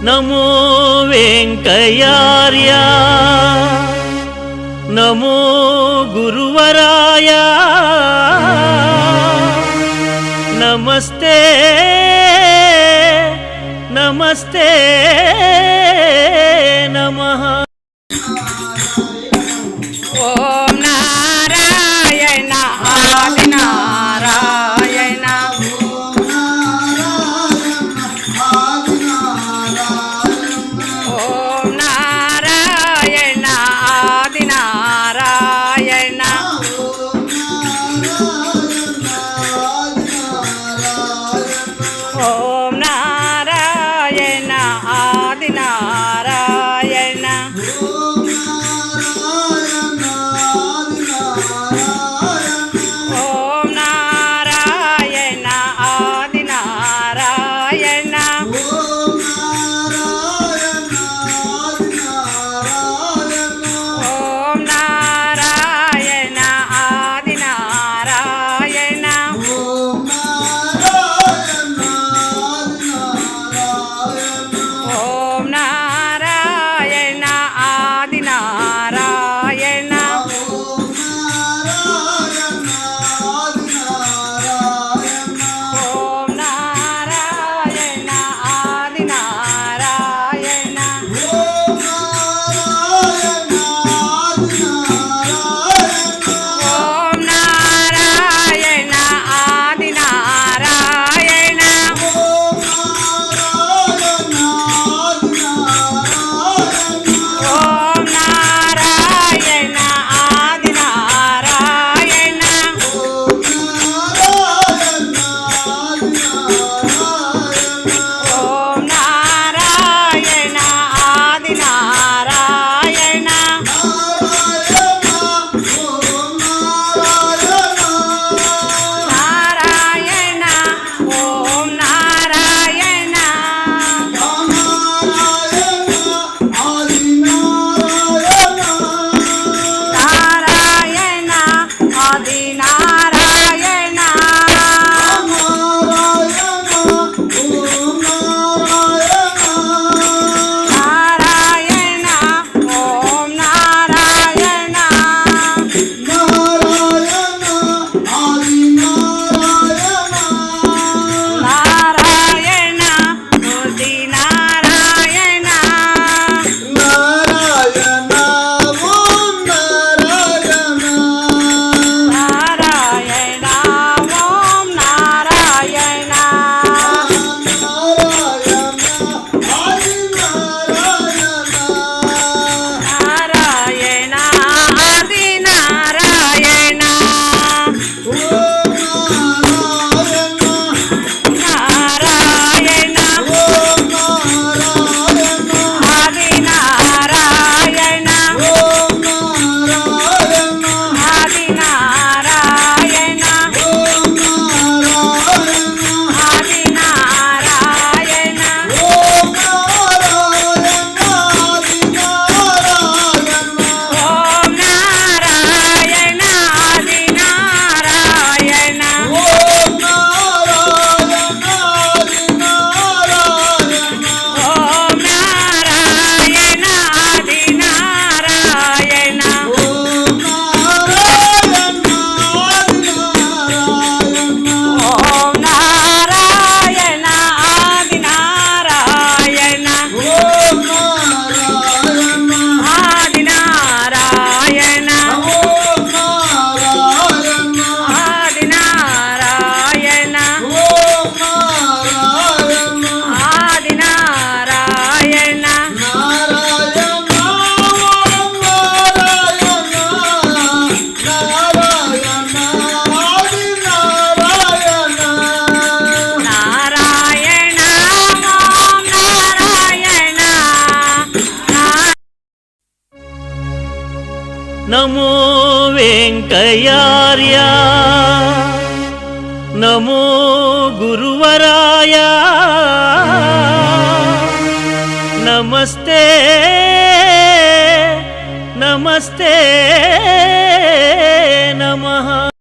नमो वेंकयार्य नमो गुरुवराय नमस्ते नमस्ते नमः। ओम नारायण आदि नारायण ओम नारायण आदि नारायण ओम नारायण आदि नारायण ओम नारायण आदि नारायण ओम नारायण आदि नारायण ओम नारायण आदि नारायण ओम नारायण आदि नारायण ओम नारायण आदि नारायण ओम नारायण आदि नारायण ओम नारायण आदि नारायण नारायण ओम नारायण नारायण आदि नारायण नारायण ओम नारायण नारायण आदि नारायण नारायण ओम नारायण नारायण आदि नारायण नारायण आदि नारायण आदि नारायण आदि नारायण ओम नारायण आदि नारायण ओम नारायण आदि नारायण ओम नारायण आदि नारायण आदि नारायण आदि नारायण आदि नारायण नारायण ओम नारायण नमो वेंकयार्य नमो गुरुवराय नमस्ते नमस्ते नमः।